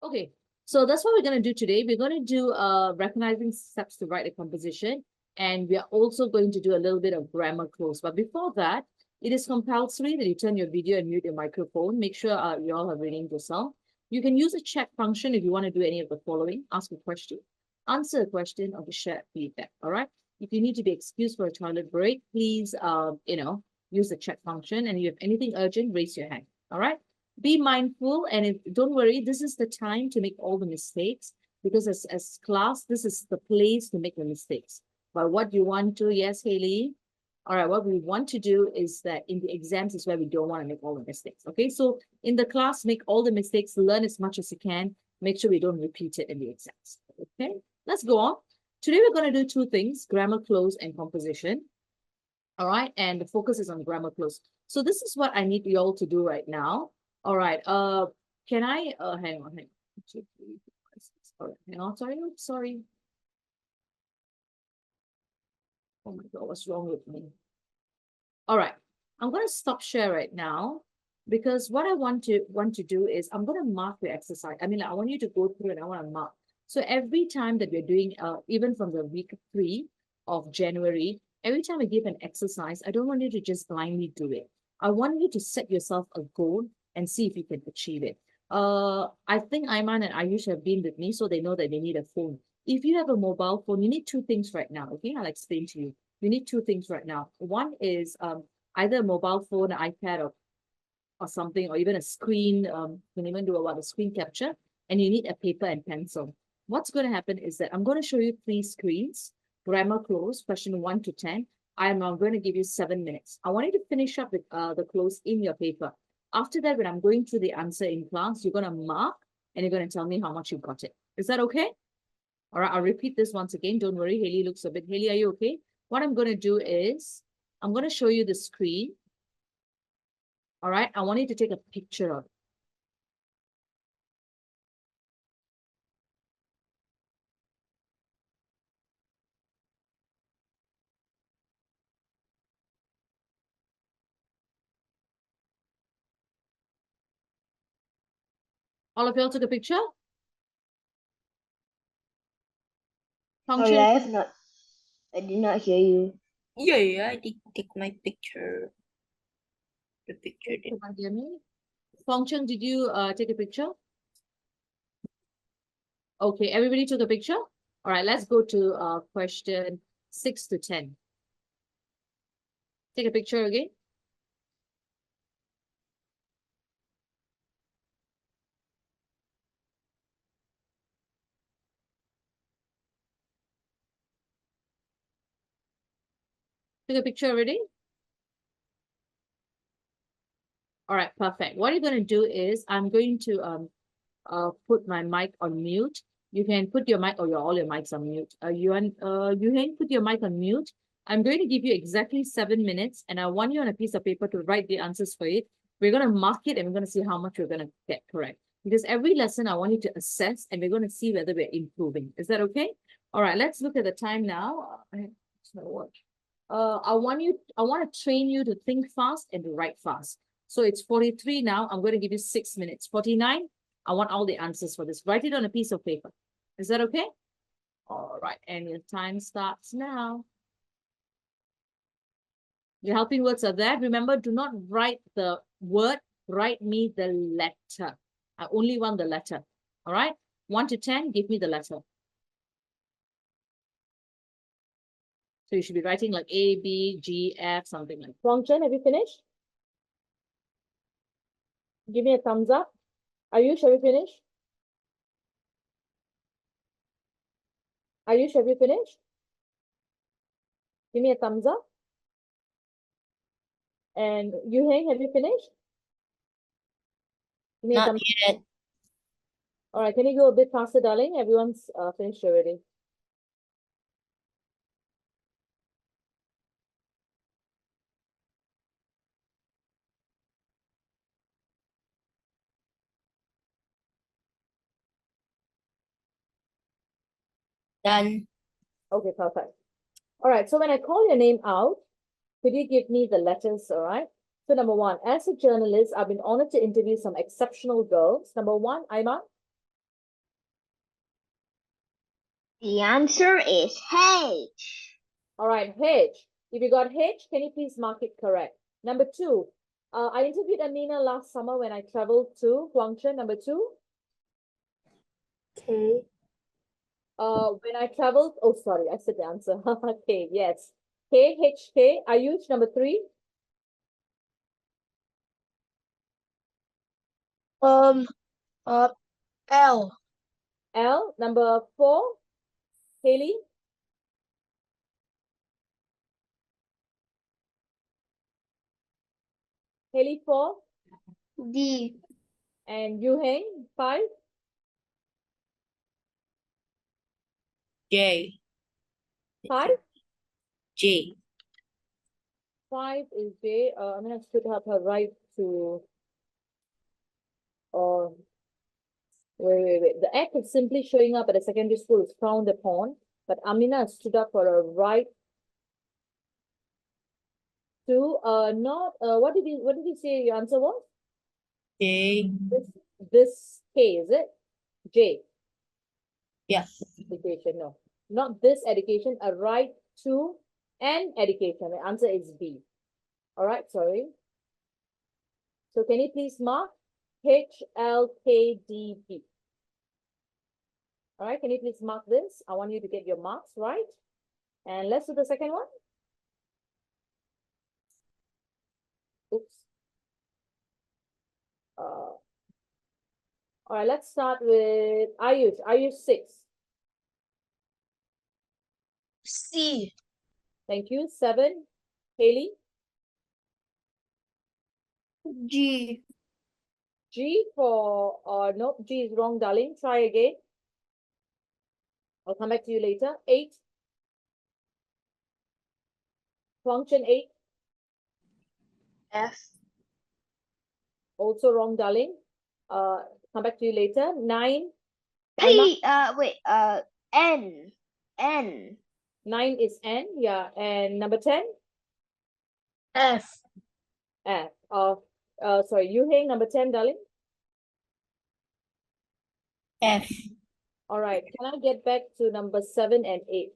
Okay, so that's what we're going to do today. We're going to do recognizing steps to write a composition, and we are also going to do a little bit of grammar close. But before that, it is compulsory that you turn your video and mute your microphone. Make sure you all have renamed yourself. You can use a chat function if you want to do any of the following. Ask a question, answer a question, or share feedback. All right. If you need to be excused for a toilet break, please, use the chat function. And if you have anything urgent, raise your hand. All right. Be mindful, and don't worry, this is the time to make all the mistakes, because as class, this is the place to make the mistakes. But what you want to, yes, Haley? All right, what we want to do is that in the exams is where we don't want to make all the mistakes. Okay, so in the class, make all the mistakes, learn as much as you can, make sure we don't repeat it in the exams. Okay, let's go on. Today, we're going to do two things: grammar close and composition. All right, and the focus is on grammar close. So this is what I need you all to do right now. All right, can I, hang on. 2, 3, 4, 5, 6. All right, hang on, sorry. Oh my God, what's wrong with me? All right, I'm going to stop share right now, because what I want to do is I'm going to mark the exercise. I mean, I want you to go through and I want to mark. So every time that we're doing, even from the week 3 of January, every time I give an exercise, I don't want you to just blindly do it. I want you to set yourself a goal and see if you can achieve it. I think Ayman and Ayush have been with me, so they know that they need a phone. If you have a mobile phone, you need two things right now. Okay, I'll explain to you. You need two things right now. One is either a mobile phone, an iPad, or something, or even a screen. You can even do a screen capture, and you need a paper and pencil. What's going to happen is that I'm going to show you 3 screens, grammar close, question 1 to 10. I'm going to give you 7 minutes. I want you to finish up with the close in your paper. After that, when I'm going through the answer in class, you're going to mark and you're going to tell me how much you got it. Is that okay? All right, I'll repeat this once again. Don't worry, Haley looks a bit. Haley, are you okay? What I'm going to do is I'm going to show you the screen. All right, I want you to take a picture of it. All of you all took a picture? Sorry, Function. I have not. I did not hear you. Yeah, I did take my picture. The picture did. Can you hear me? Function, did you take a picture? Okay, everybody took a picture? All right, let's go to question 6 to 10. Take a picture again. Took a picture already? All right, perfect. What you're going to do is I'm going to put my mic on mute. You can put your mic, or all your mics on mute. You can put your mic on mute. I'm going to give you exactly 7 minutes, and I want you on a piece of paper to write the answers for it. We're going to mark it, and we're going to see how much we're going to get correct. Because every lesson, I want you to assess, and we're going to see whether we're improving. Is that okay? All right, let's look at the time now. It's my watch. I want to train you to think fast and to write fast. So it's 43 now. I'm going to give you 6 minutes. 49. I want all the answers for this. Write it on a piece of paper. Is that okay? All right, and your time starts now. Your helping words are there. Remember, do not write the word, write me the letter. I only want the letter. All right, 1 to 10, give me the letter. So you should be writing like A, B, G, F, something like that. Rongchen, have you finished? Give me a thumbs up. Ayush, have you finished? Ayush, have you finished? Give me a thumbs up. And Yuheng, have you finished? Give me a Not thumbs up. yet. All right, can you go a bit faster, darling? Everyone's finished already. Done. Okay, perfect. All right, so when I call your name out, could you give me the letters, all right? So number 1, as a journalist, I've been honored to interview some exceptional girls. Number 1, Aiman. The answer is H. All right, H. If you got H, can you please mark it correct? Number 2. I interviewed Amina last summer when I traveled to Huangshan. Number 2. K. When I traveled, oh, sorry, I said the answer. K, yes. K, H, K. Ayush, number 3. Um, L. L, number 4. Haley. Haley, 4. D. And Yu Heng, 5. J. 5. J. 5 is J. I'm going to split up her right to, wait. The act of simply showing up at a secondary school is frowned upon, but Amina stood up for a right to, not, what did he say your answer was? J. This K, is it? J. Yeah. Education, no. Not this education, a right to an education. The answer is B. All right, sorry. So can you please mark HLKDP? All right, can you please mark this? I want you to get your marks right. And let's do the second one. Oops. All right, let's start with Ayush. Ayush 6. C. Thank you. 7. Haley. G. G for, nope, G is wrong, darling. Try again. I'll come back to you later. 8. Function 8. F. Also wrong, darling. Come back to you later. 9. P. Wait. N. N. 9 is N. Yeah. And number 10. F. F. Sorry, Yu Heng, number 10, darling. F. All right. Can I get back to number 7 and 8?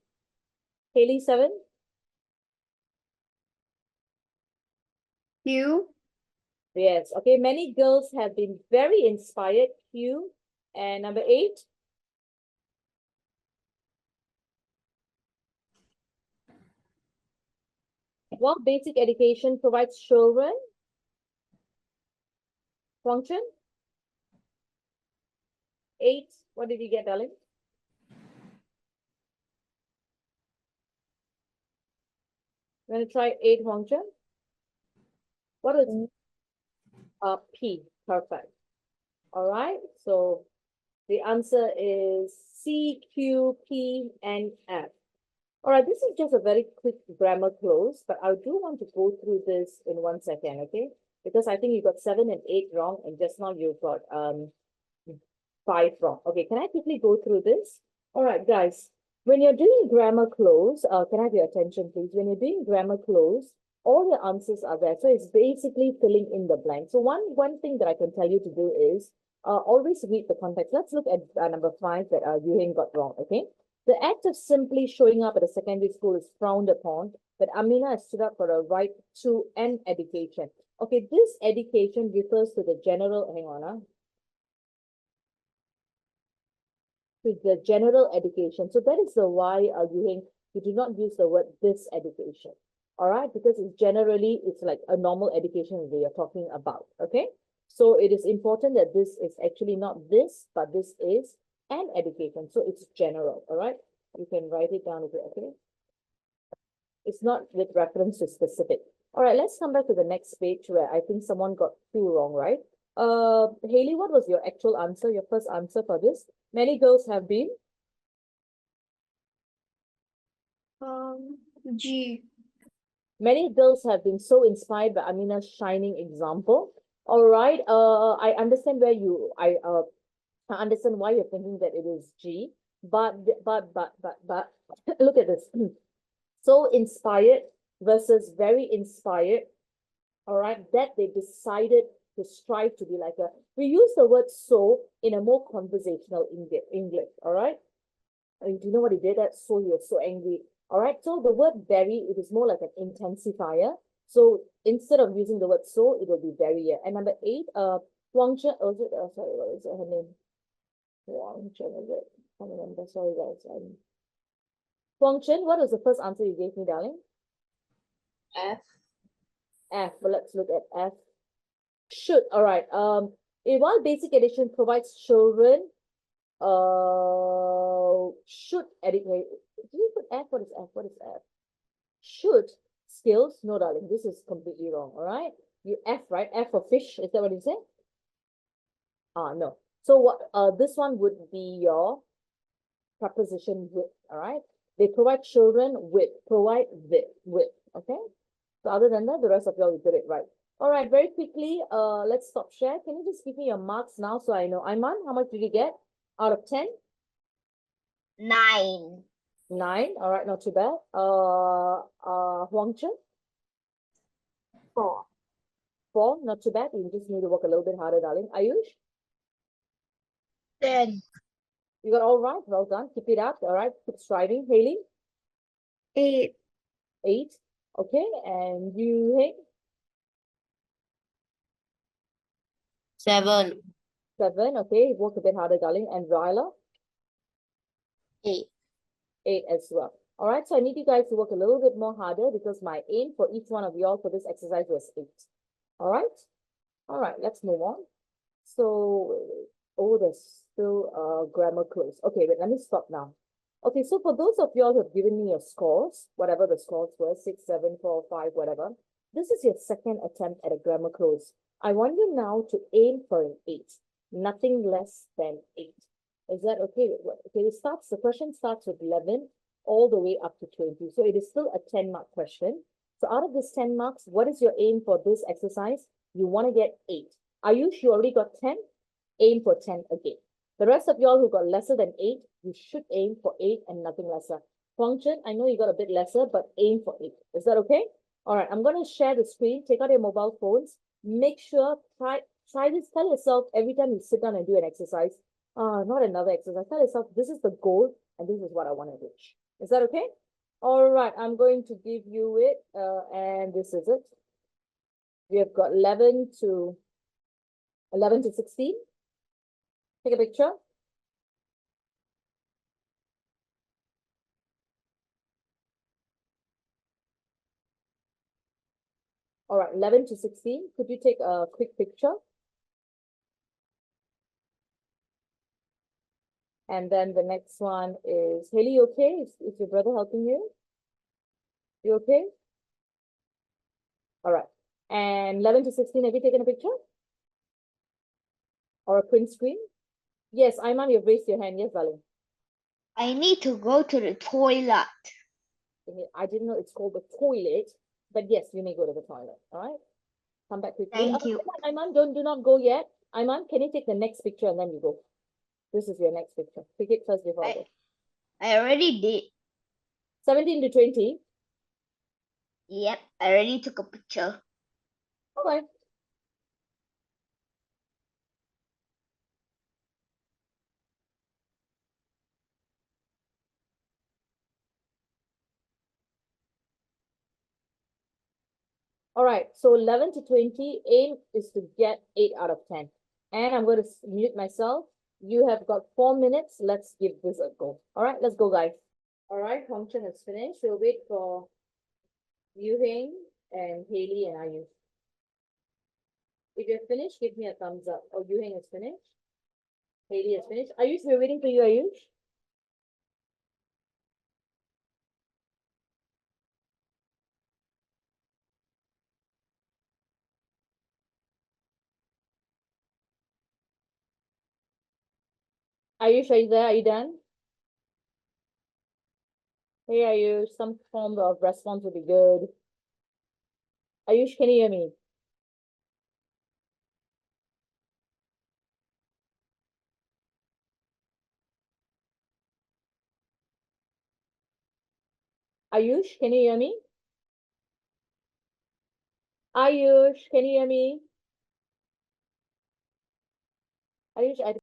Haley, 7. Q. Yes. Okay. Many girls have been very inspired. Q. And number 8. What basic education provides children? Function? 8. What did you get, darling? I'm going to try 8 function. What is P? Perfect. All right. So the answer is C, Q, P, and F. All right, this is just a very quick grammar close, but I do want to go through this in 1 second, okay? Because I think you got 7 and 8 wrong, and just now you got 5 wrong. Okay, can I quickly go through this? All right, guys, when you're doing grammar close, can I have your attention, please? When you're doing grammar close, all the answers are there. So it's basically filling in the blank. So one thing that I can tell you to do is always read the context. Let's look at number 5 that Yuheng got wrong, okay? The act of simply showing up at a secondary school is frowned upon, but Amina has stood up for a right to an education. Okay, this education refers to the general, hang on, to the general education. So that is the why you do not use the word this education. All right, because it's generally, it's like a normal education we are talking about. Okay, so it is important that this is actually not this, but this is an education. So it's general. All right, you can write it down if you okay. It's not with reference to specific. All right, let's come back to the next page where I think someone got 2 wrong, right? Haley, what was your actual answer, your first answer for this? Many girls have been? G. Many girls have been so inspired by Amina's shining example. All right, I understand I understand why you're thinking that it is G, but look at this. So inspired versus very inspired. All right, that they decided to strive to be like a, we use the word so in a more conversational English, all right? Do you know what he did? That's so he was so angry. All right. So the word very, it is more like an intensifier. So instead of using the word so, it will be very here. And number 8, Huang Chen, oh, is it, sorry, what is it, her name? Huang Chen, is it? I can't remember. Sorry, guys. Huang Chen, what was the first answer you gave me, darling? F. F. But let's look at F. Should. All right. While basic education provides children should educate. Do you put F? What is F? What is F? Should skills? No, darling, this is completely wrong. All right. You F, right? F for fish. Is that what you say? No. So what this one would be your preposition with. All right. They provide children with, provide with. Okay. So other than that, the rest of y'all you did it right. All right, very quickly, let's stop share. Can you just give me your marks now so I know? Aiman, how much did you get out of 10? 9. 9. All right, not too bad. Huang Chen? 4. 4, not too bad. You just need to work a little bit harder, darling. Ayush? 10. You got all right. Well done. Keep it up. All right, keep striving. Haley? 8. 8. Okay, and you, hey? 7. 7. Okay, work a bit harder, darling. And Ryla? 8. 8 as well. All right, so I need you guys to work a little bit more harder because my aim for each one of y'all for this exercise was 8. All right? All right, let's move on. So, oh, there's still grammar close. Okay, wait, let me stop now. Okay, so for those of y'all who have given me your scores, whatever the scores were, 6, 7, 4, 5, whatever, this is your second attempt at a grammar close. I want you now to aim for an 8, nothing less than 8. Is that okay? Okay, the question starts with 11 all the way up to 20. So it is still a 10-mark question. So out of this 10 marks, what is your aim for this exercise? You want to get 8. Ayush, you already got 10. Aim for 10 again. The rest of y'all who got lesser than 8, you should aim for 8 and nothing lesser. Huang Chen, I know you got a bit lesser, but aim for 8. Is that okay? All right, I'm going to share the screen. Take out your mobile phones. Make sure, try this. Tell yourself every time you sit down and do an exercise, not another exercise. Tell yourself, this is the goal and this is what I want to reach. Is that okay? All right, I'm going to give you it, and this is it. We have got 11 to 16. Take a picture. All right, 11 to 16. Could you take a quick picture? And then the next one is, Haley, you okay? Is your brother helping you? You okay? All right. And 11 to 16, have you taken a picture? Or a print screen? Yes, Aiman, you've raised your hand. Yes, darling. I need to go to the toilet. I didn't know it's called the toilet, but yes, you may go to the toilet. All right. Come back quickly. Thank you. Aiman, do not go yet. Aiman, can you take the next picture and then you go? This is your next picture. Pick it first before I go. I already did. 17 to 20. Yep, I already took a picture. Okay. All right, so 11 to 20, aim is to get 8 out of 10. And I'm going to mute myself. You have got 4 minutes. Let's give this a go. All right, let's go, guys. All right, Hong Chen is finished. We'll wait for Yu Heng and Haley and Ayush. If you're finished, give me a thumbs up. Oh, Yu Heng is finished. Haley is finished. Ayush, we're waiting for you, Ayush. Ayush, are you there? Are you done? Hey, Ayush, some form of response would be good. Ayush, can you hear me? Ayush, can you hear me? Ayush, can you hear me? Ayush, I